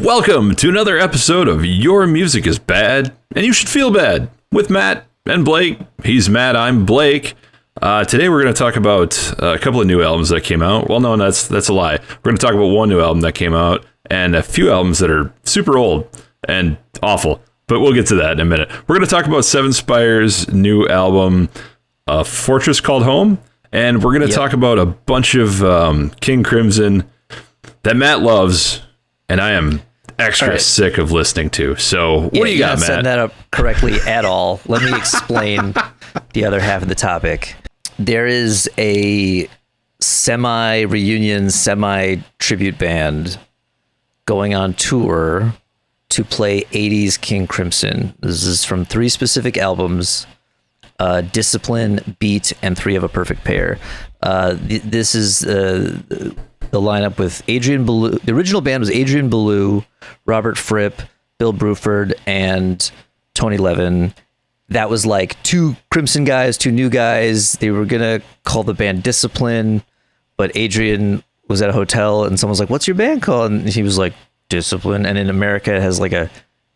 Welcome to another episode of Your Music is Bad, and You Should Feel Bad, with Matt and Blake. He's Matt, I'm Blake. Today we're going to talk about a couple of new albums that came out. Well, no, that's a lie. We're going to talk about one new album that came out, and a few albums that are super old and awful, but we'll get to that in a minute. We're going to talk about Seven Spire's new album, A Fortress Called Home, and we're going to talk about a bunch of King Crimson that Matt loves, and I am extra sick of listening to. So what do you got, Matt? Setting that up correctly at all. Let me explain the other half of the topic. There is a semi-reunion, semi-tribute band going on tour to play 80s King Crimson. This is from 3 specific albums, Discipline, Beat, and 3 of a Perfect Pair. This is the lineup with Adrian Belew. The original band was Adrian Belew, Robert Fripp, Bill Bruford, and Tony Levin. That was like 2 Crimson guys, 2 new guys. They were going to call the band Discipline, but Adrian was at a hotel and someone was like, "What's your band called?" And he was like, Discipline. And in America, it has like a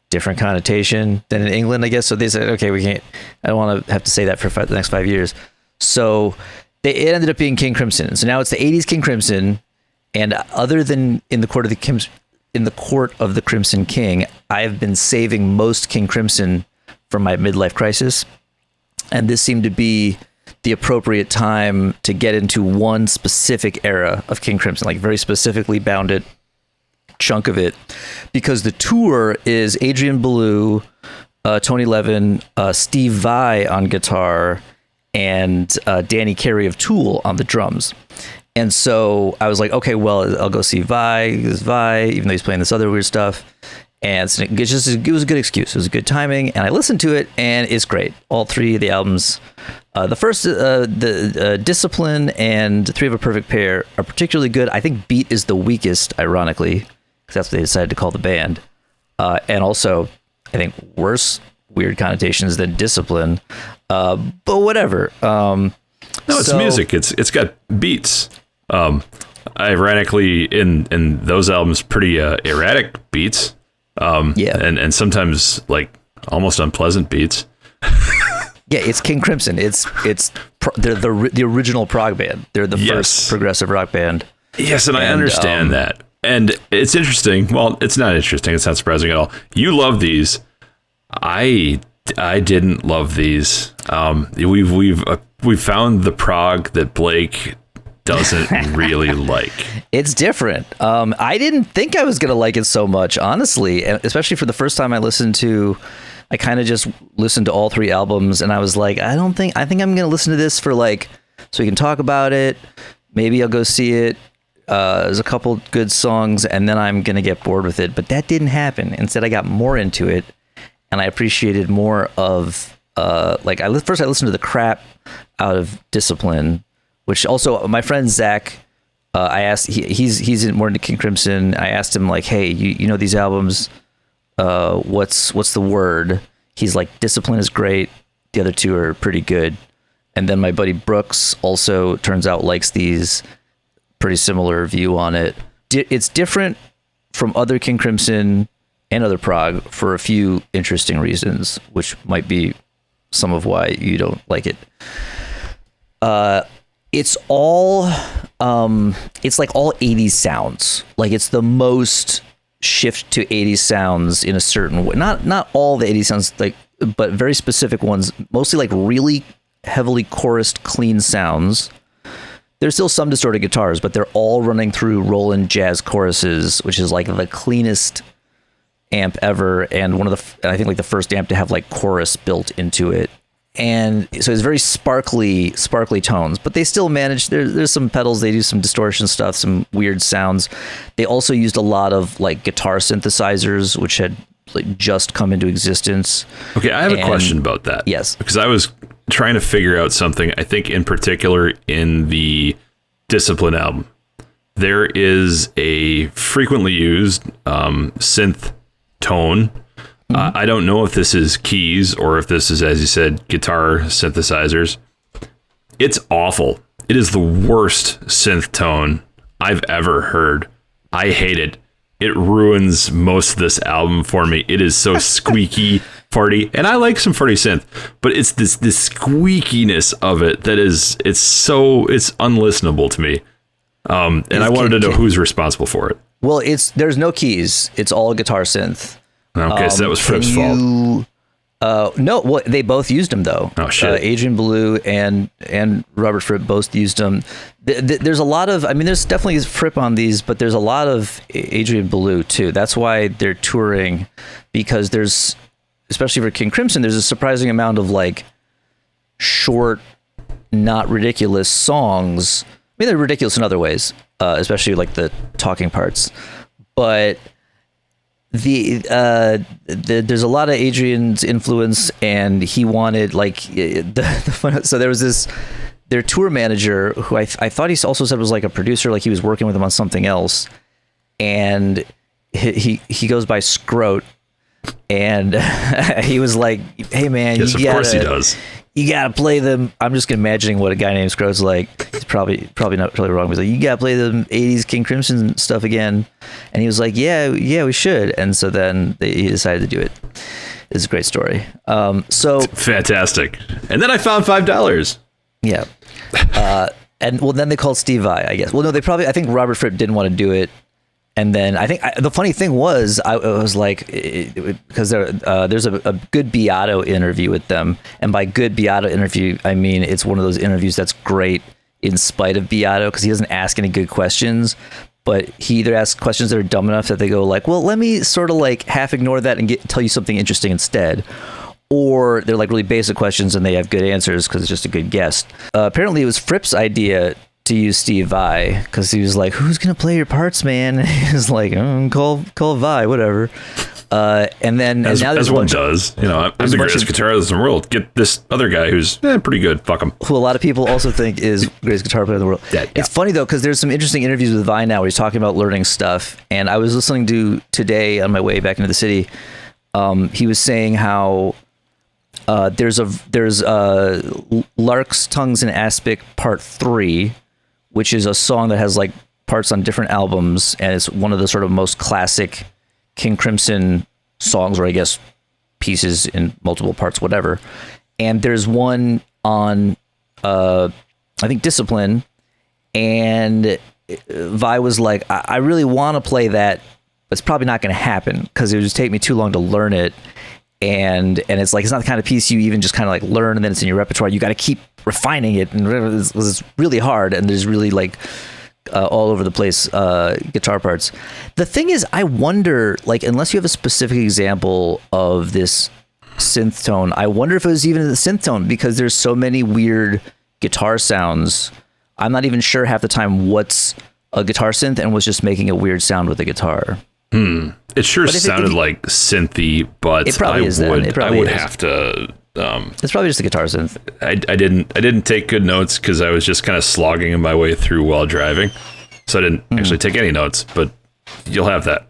different connotation than in England, I guess. So they said, okay, we can't, I don't want to have to say that for the next 5 years. So it ended up being King Crimson. So now it's the 80s King Crimson. And other than in the court of the Crimson King, I've been saving most King Crimson for my midlife crisis, and this seemed to be the appropriate time to get into one specific era of King Crimson, like very specifically bounded chunk of it, because the tour is Adrian Belew, Tony Levin, Steve Vai on guitar, and Danny Carey of Tool on the drums. And so I was like, okay, well, I'll go see Vai, even though he's playing this other weird stuff. And so it was a good excuse. It was good timing. And I listened to it, and it's great. All 3 of the albums. The first, the Discipline and 3 of a Perfect Pair are particularly good. I think Beat is the weakest, ironically, because that's what they decided to call the band. And also, I think worse weird connotations than Discipline. But whatever. No, it's music. It's got beats. Ironically, in those albums, pretty erratic beats. And sometimes like almost unpleasant beats. Yeah, it's King Crimson. They're the original prog band. They're the first progressive rock band. Yes, and I understand that. And it's interesting. Well, it's not interesting. It's not surprising at all. You love these. I didn't love these. We've found the prog that Blake doesn't really like. It's different. I didn't think I was going to like it so much, honestly, and especially for the first time I kind of just listened to all 3 albums, and I was like, I think I'm going to listen to this for like, so we can talk about it. Maybe I'll go see it. There's a couple good songs, and then I'm going to get bored with it. But that didn't happen. Instead, I got more into it, and I appreciated more of, I listened to the crap out of Discipline, which also my friend Zach, I asked, he's more into King Crimson. I asked him like, hey, you know these albums, what's the word? He's like, Discipline is great. The other 2 are pretty good. And then my buddy Brooks also turns out likes these, pretty similar view on it. It's different from other King Crimson and other prog for a few interesting reasons, which might be some of why you don't like it. It's all it's like all 80s sounds. Like it's the most shift to 80s sounds in a certain way. Not all the 80s sounds, like, but very specific ones, mostly like really heavily chorused clean sounds. There's still some distorted guitars, but they're all running through Roland jazz choruses, which is like the cleanest amp ever, and I think like the first amp to have like chorus built into it. And so it's very sparkly tones, but they still manage, there's some pedals, they do some distortion stuff, some weird sounds. They also used a lot of like guitar synthesizers, which had like just come into existence. Okay, I have a question about that. Yes. Because I was trying to figure out something, I think in particular in the Discipline album. There is a frequently used synth tone. I don't know if this is keys or if this is, as you said, guitar synthesizers. It's awful. It is the worst synth tone I've ever heard. I hate it. it ruins most of this album for me. It is so squeaky, farty, and I like some farty synth, but it's this squeakiness of it that is it's unlistenable to me. And I wanted to know who's responsible for it. Well, there's no keys. It's all guitar synth. Okay, so that was Fripp's fault. No, well, they both used them though. Oh shit! Adrian Belew and Robert Fripp both used them. There's a lot of, I mean, there's definitely Fripp on these, but there's a lot of Adrian Belew too. That's why they're touring, because there's, especially for King Crimson, there's a surprising amount of like short, not ridiculous songs. I mean, they're ridiculous in other ways, especially like the talking parts, but there's a lot of Adrian's influence, and he wanted like the fun. So there was their tour manager who I thought he also said was like a producer, like he was working with him on something else, and he goes by Scroat, and he was like, "Hey man, yes, of course he does. You gotta play them." I'm just imagining what a guy named Scroat's like. He's probably not totally wrong. He's like, "You gotta play the '80s King Crimson stuff again," and he was like, "Yeah, we should." And so then he decided to do it. It's a great story. So fantastic. And then I found $5. Yeah. And well, then they called Steve Vai, I guess. Well, no, I think Robert Fripp didn't want to do it. And then I think the funny thing was, I was like, because there's a good Beato interview with them. And by good Beato interview, I mean, it's one of those interviews that's great in spite of Beato, because he doesn't ask any good questions, but he either asks questions that are dumb enough that they go like, well, let me sort of like half ignore that and tell you something interesting instead. Or they're like really basic questions and they have good answers because it's just a good guest. Apparently it was Fripp's idea to use Steve Vai, because he was like, who's gonna play your parts, man? And he was like, call Vai, whatever. And then as now there's one does, I'm the greatest guitarist in the world. Get this other guy who's pretty good. Fuck him. Who a lot of people also think is the greatest guitar player in the world. Yeah. It's funny though, because there's some interesting interviews with Vai now where he's talking about learning stuff. And I was listening to today on my way back into the city. He was saying how there's Lark's Tongues and Aspic Part 3, which is a song that has like parts on different albums, and it's one of the sort of most classic King Crimson songs, or I guess pieces in multiple parts, whatever. And there's one on I think Discipline, and Vai was like, I really want to play that, but it's probably not going to happen because it would just take me too long to learn it. And it's like, it's not the kind of piece you even just kind of like learn and then it's in your repertoire. You got to keep refining it, and it's really hard, and there's really like all over the place guitar parts. The thing is, I wonder, like, unless you have a specific example of this synth tone, I wonder if it was even the synth tone, because there's so many weird guitar sounds. I'm not even sure half the time what's a guitar synth and was just making a weird sound with the guitar. It sure sounded like synthy, but it probably I would have to. It's probably just a guitar synth. I didn't take good notes because I was just kind of slogging my way through while driving, so I didn't actually take any notes. But you'll have that.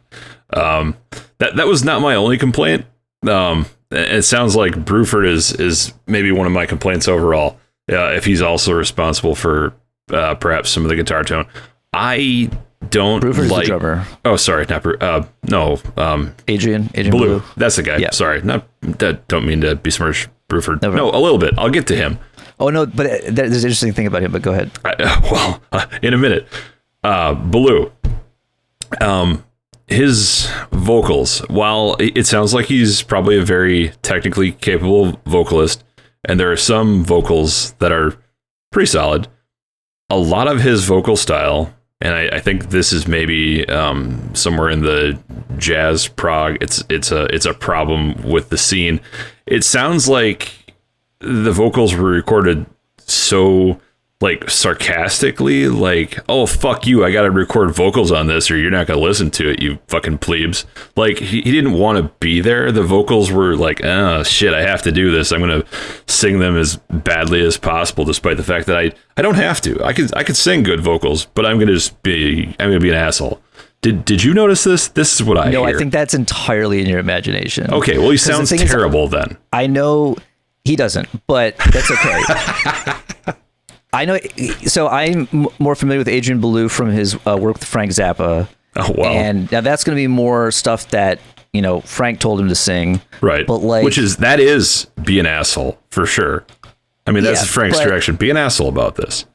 That was not my only complaint. It sounds like Bruford is maybe one of my complaints overall. If he's also responsible for perhaps some of the guitar tone, I don't Bruford's like. The drummer. Oh, sorry, not no. Adrian Belew. That's the guy. Yeah. Sorry, don't mean to besmirch Bruford. No, a little bit. I'll get to him. Oh no, but there's an interesting thing about him. But go ahead. In a minute. Belew. His vocals, while it sounds like he's probably a very technically capable vocalist, and there are some vocals that are pretty solid, a lot of his vocal style, and I think this is maybe somewhere in the jazz prog, it's a problem with the scene. It sounds like the vocals were recorded so like sarcastically, like, oh fuck you, I gotta record vocals on this or you're not gonna listen to it, you fucking plebes. Like he didn't want to be there. The vocals were like, oh shit, I have to do this, I'm gonna sing them as badly as possible, despite the fact that I don't have to. I could sing good vocals, but I'm gonna be an asshole. Did you notice this? This is what I hear. No, I think that's entirely in your imagination. Okay, well, he sounds terrible then. I know he doesn't, but that's okay. I know. So I'm more familiar with Adrian Belew from his work with Frank Zappa, Oh, wow. And now that's going to be more stuff that, Frank told him to sing. Right. But like, that is be an asshole for sure. I mean, that's Frank's direction. Be an asshole about this.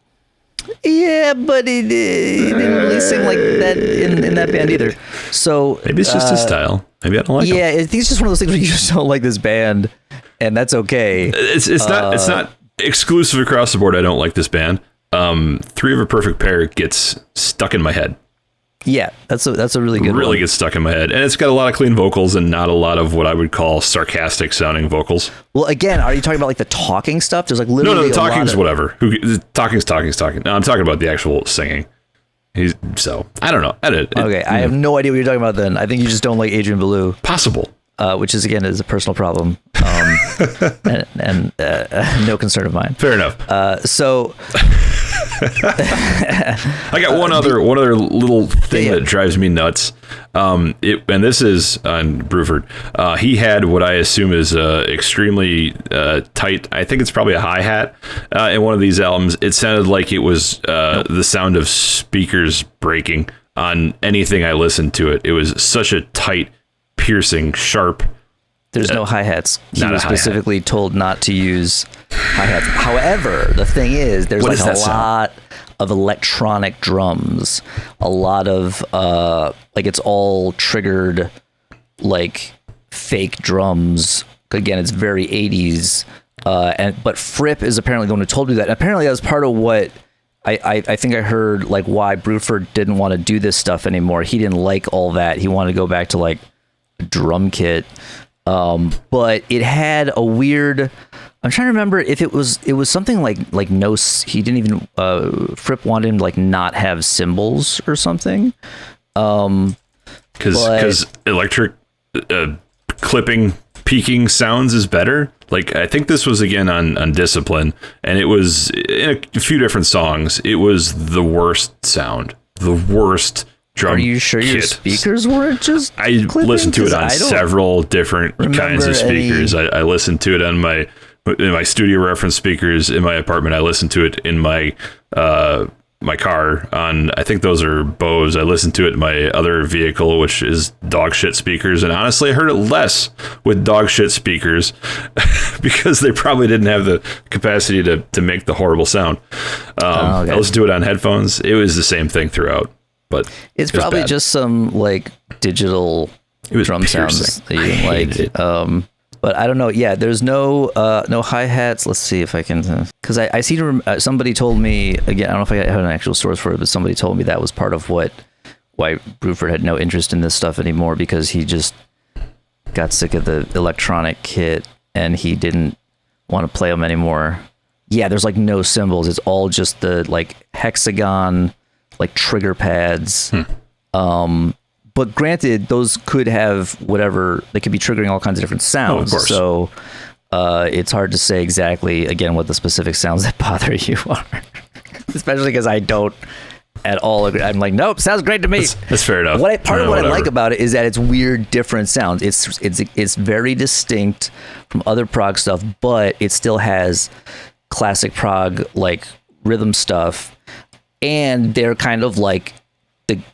Yeah, but he didn't really sing like that in that band either. So maybe it's just his style. Maybe I don't like him. Yeah, I think it's just one of those things where you just don't like this band, and that's okay. It's not exclusive across the board. I don't like this band. Three of a Perfect Pair gets stuck in my head. Yeah, that's a really good one. Really gets stuck in my head. And it's got a lot of clean vocals and not a lot of what I would call sarcastic sounding vocals. Well, again, are you talking about like the talking stuff? There's like literally No, the talking's whatever. Talking's talking. No, I'm talking about the actual singing. I don't know. Okay, I have no idea what you're talking about then. I think you just don't like Adrian Belew. Possible. Which is a personal problem, and no concern of mine. Fair enough. So I got one other little thing that drives me nuts. And this is on Bruford. He had what I assume is extremely tight. I think it's probably a hi-hat in one of these albums. It sounded like it was the sound of speakers breaking on anything I listened to it. It was such a tight, piercing, sharp. There's no hi-hats. He was specifically told not to use hi-hats. However, the thing is, there's like a lot of electronic drums, a lot of it's all triggered like fake drums. Again, it's very 80s. But Fripp is apparently the one who told me that. Apparently, that was part of what I think I heard, like why Bruford didn't want to do this stuff anymore. He didn't like all that. He wanted to go back to like drum kit. But it had a weird, I'm trying to remember if it was something like no, he didn't even, Fripp wanted him to like not have cymbals or something. Cause electric, clipping, peaking sounds is better. Like, I think this was again on Discipline, and it was in a few different songs. It was the worst sound, the worst drum. Are you sure your speakers weren't just I listened to it on several different kinds of speakers. I listened to it on my studio reference speakers in my apartment. I listened to it in my car on, I think those are Bose. I listened to it in my other vehicle, which is dog shit speakers. And honestly, I heard it less with dog shit speakers because they probably didn't have the capacity to make the horrible sound. I listened to it on headphones. It was the same thing throughout. But it's probably just some like digital drum sounds that you didn't like. But I don't know. Yeah, there's no hi-hats. Let's see if I can, because I see somebody told me, again, I don't know if I have an actual source for it, but somebody told me that was part of why Bruford had no interest in this stuff anymore, because he just got sick of the electronic kit and he didn't want to play them anymore. Yeah, there's like no cymbals. It's all just the like hexagon, like trigger pads. But granted, those could have whatever, they could be triggering all kinds of different sounds. Of course. So it's hard to say exactly, again, what the specific sounds that bother you are. Especially because I don't at all agree. I'm like, nope, sounds great to me. That's fair enough. Part of what I like about it is that it's weird, different sounds. It's very distinct from other prog stuff, but it still has classic prog like rhythm stuff. And they're kind of like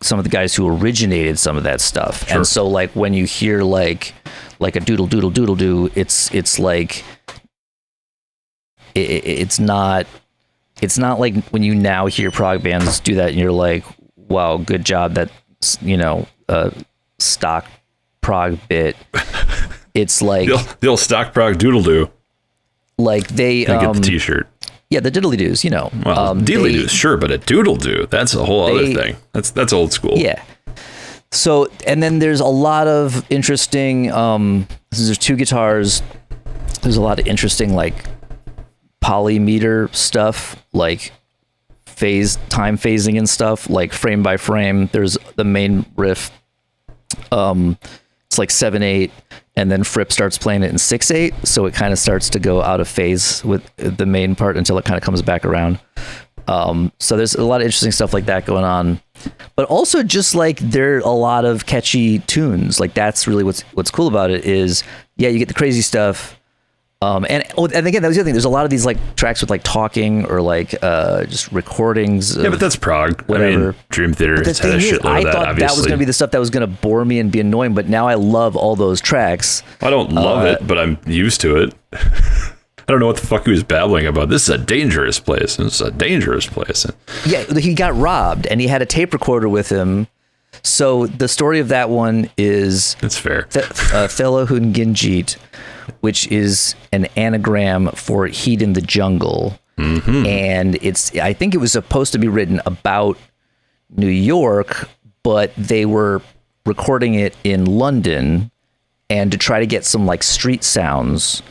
some of the guys who originated some of that stuff. Sure. And so like when you hear like a doodle doodle doodle do, it's like it's not like when you now hear prog bands do that and you're like, wow, good job, that stock prog bit. It's like the old stock prog doodle do. Like they get the t-shirt. Yeah, the diddly doos, Well, diddly doos, sure, but a doodle doo, that's a whole other thing. That's old school. Yeah. So, and then there's a lot of interesting, there's two guitars. There's a lot of interesting, like, polymeter stuff, like time phasing and stuff, like frame by frame. There's the main riff. It's like 7/8, and then Fripp starts playing it in 6/8, so it kind of starts to go out of phase with the main part until it kind of comes back around. So there's a lot of interesting stuff like that going on, but also just like there are a lot of catchy tunes. Like that's really what's cool about it is, yeah, you get the crazy stuff, And again, that was the other thing. There's a lot of these like tracks with like talking or like just recordings. Yeah, but that's prog. Whatever. I mean, Dream Theater had a shitload of that, thought obviously. that was going to be the stuff that was going to bore me and be annoying, but now I love all those tracks. I don't love it, but I'm used to it. I don't know what the fuck he was babbling about. This is a dangerous place. It's a dangerous place. Yeah, he got robbed, and he had a tape recorder with him. So the story of that one is... That's fair. Thelahunginjit, which is an anagram for heat in the jungle. Mm-hmm. And I think it was supposed to be written about New York, but they were recording it in London, and to try to get some like street sounds,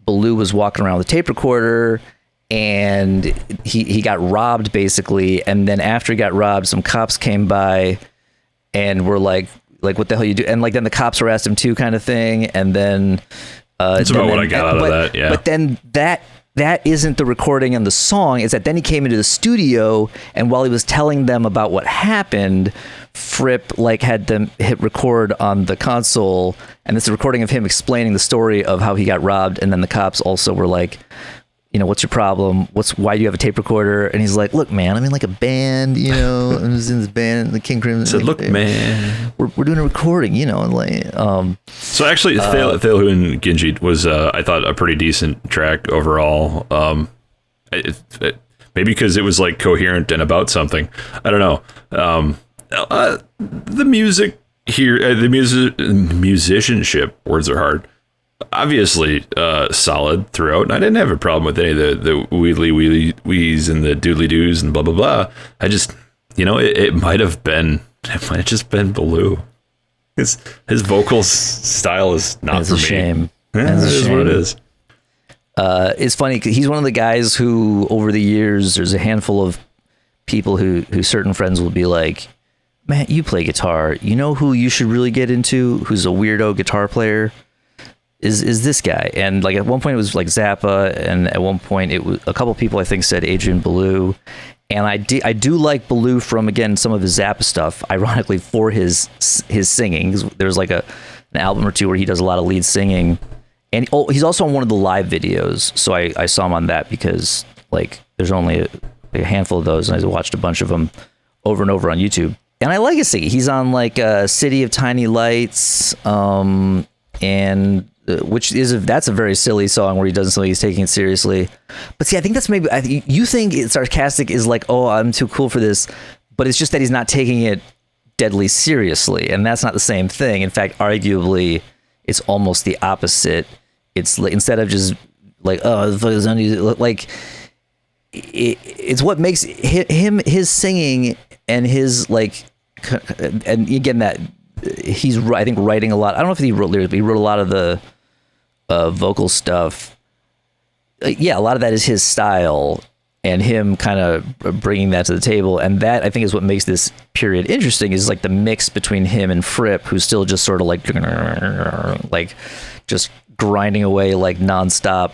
Belew was walking around with a tape recorder, and he got robbed basically. And then after he got robbed, some cops came by and were like, what the hell you do? And like, then the cops harassed him too, kind of thing. And then, that's about what I got out of that. Yeah. But then that isn't the recording and the song. Is that then he came into the studio, and while he was telling them about what happened, Fripp like had them hit record on the console, and it's a recording of him explaining the story of how he got robbed. And then the cops also were like, what's your problem? Why do you have a tape recorder? And he's like, look, man, I'm in like a band, I was in this band, the King Crimson. So look, man, we're doing a recording, and like, So actually, Thelahunginjit was, I thought, a pretty decent track overall. Maybe because it was like coherent and about something. I don't know. The music here, the musicianship, words are hard. Obviously solid throughout, and I didn't have a problem with any of the wheelie whees and the doodly doos and blah blah blah. I just, it might have just been Belew. His vocal style is not for me. Shame. Yeah, it is what it is. It's funny because he's one of the guys who, over the years, there's a handful of people who certain friends will be like, "Matt, you play guitar. You know who you should really get into? Who's a weirdo guitar player? Is this guy?" And like at one point it was like Zappa, and at one point it was a couple people I think said Adrian Belew. And I do like Belew from, again, some of his Zappa stuff, ironically, for his singing. There's like an album or two where he does a lot of lead singing, and he's also on one of the live videos. So I saw him on that because like there's only a handful of those, and I watched a bunch of them over and over on YouTube. And I like his singing. He's on like City of Tiny Lights, and that's a very silly song where he doesn't feel like he's taking it seriously. But see, I think that's maybe, you think it's sarcastic is like, oh, I'm too cool for this, but it's just that he's not taking it deadly seriously, and that's not the same thing. In fact, arguably, it's almost the opposite. It's like, instead of just like, oh, the fuck is on, like it's what makes his singing and his like, and again that he's, I think, writing a lot. I don't know if he wrote lyrics, but he wrote a lot of the vocal stuff. Yeah, a lot of that is his style and him kind of bringing that to the table. And that, I think, is what makes this period interesting, is like the mix between him and Fripp, who's still just sort of like just grinding away like nonstop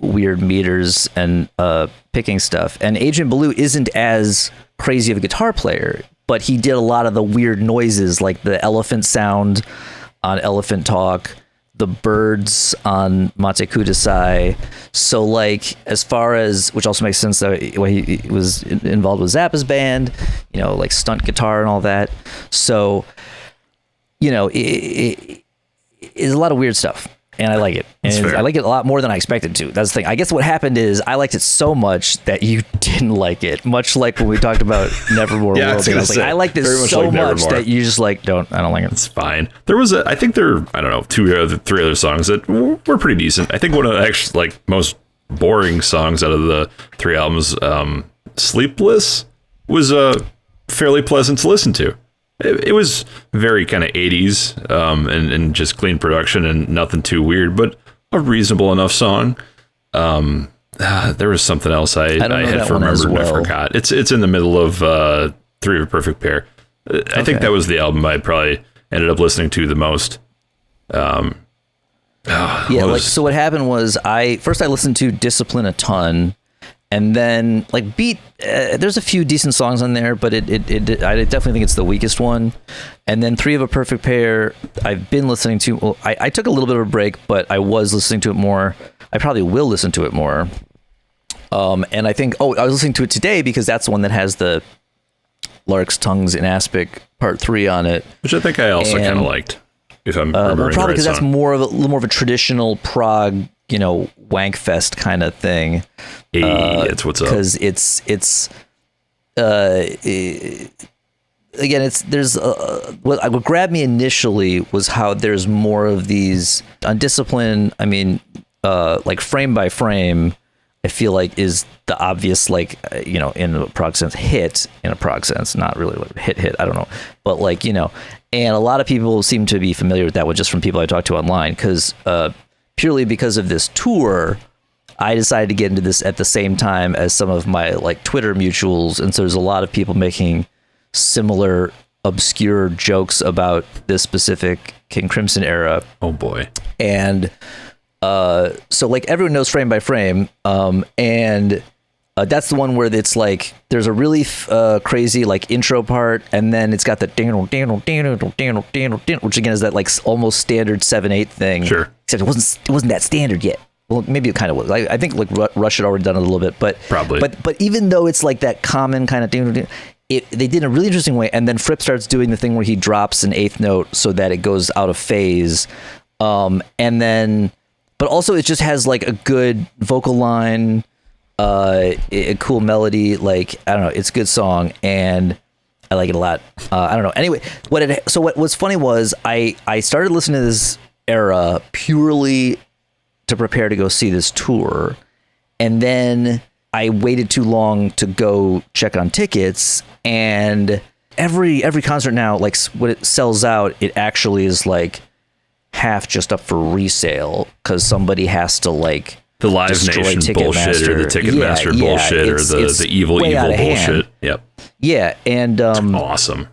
weird meters and picking stuff. And Adrian Belew isn't as crazy of a guitar player, but he did a lot of the weird noises, like the elephant sound on Elephant Talk, the birds on Mate Kudasai. So like, as far as, which also makes sense that he was involved with Zappa's band, like stunt guitar and all that. So, it's a lot of weird stuff. And I like it. And I like it a lot more than I expected to. That's the thing. I guess what happened is I liked it so much that you didn't like it. Much like when we talked about Nevermore World. I like this so much that you just like, I don't like it. It's fine. There was I think there, I don't know, three other songs that were pretty decent. I think one of the actually like most boring songs out of the three albums, Sleepless, was fairly pleasant to listen to. It was very kind of 80s and just clean production and nothing too weird, but a reasonable enough song. There was something else I had remembered and I forgot. It's in the middle of Three of a Perfect Pair. I think that was the album I probably ended up listening to the most. So what happened was I listened to Discipline a ton, And then like Beat, there's a few decent songs on there, but I definitely think it's the weakest one. And then Three of a Perfect Pair, I've been listening to. Well, I took a little bit of a break, but I was listening to it more. I probably will listen to it more. And I think, I was listening to it today because that's the one that has the Lark's Tongues in Aspic Part 3 on it. Which I think I also kind of liked, if I'm remembering probably because that's a little more of a traditional prog, wankfest kind of thing. Hey, it's what's up. Because again, what grabbed me initially was how there's more of these Undisciplined. I mean, like Frame by Frame, I feel like is the obvious, like, in a prog sense, hit in a prog sense, not really like hit. I don't know. But like, and a lot of people seem to be familiar with that one just from people I talked to online, because purely because of this tour, I decided to get into this at the same time as some of my like Twitter mutuals. And so there's a lot of people making similar obscure jokes about this specific King Crimson era. Oh boy. And so like everyone knows Frame by Frame. And that's the one where it's like there's a really crazy like intro part, and then it's got the which again is that like almost standard 7/8 thing. Sure. Except it wasn't that standard yet. Well, maybe it kind of was. I think like Rush had already done it a little bit, but probably. But even though it's like that common kind of they did in a really interesting way, and then Fripp starts doing the thing where he drops an eighth note so that it goes out of phase, and then. But also, it just has like a good vocal line, a cool melody. Like, I don't know, it's a good song, and I like it a lot. I don't know. Anyway, what was funny was I started listening to this era purely to prepare to go see this tour, and then I waited too long to go check on tickets. And every concert now, like when it sells out, it actually is like half just up for resale because somebody has to like the Live Nation bullshit or the Ticketmaster bullshit or the evil bullshit. Hand. Yep. Yeah, and awesome.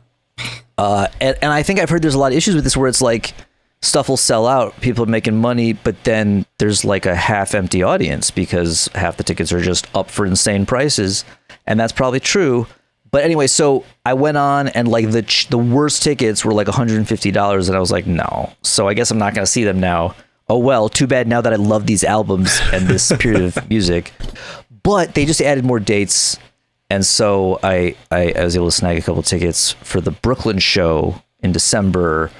And I think I've heard there's a lot of issues with this where it's like stuff will sell out, people are making money, but then there's like a half empty audience because half the tickets are just up for insane prices, and that's probably true. But anyway, so I went on and like the worst tickets were like $150, and I was like, no. So I guess I'm not going to see them now. Oh well, too bad now that I love these albums and this period of music. But they just added more dates, and so I was able to snag a couple tickets for the Brooklyn show in December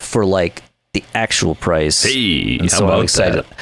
for like the actual price. Hey, and how so about I'm excited. that?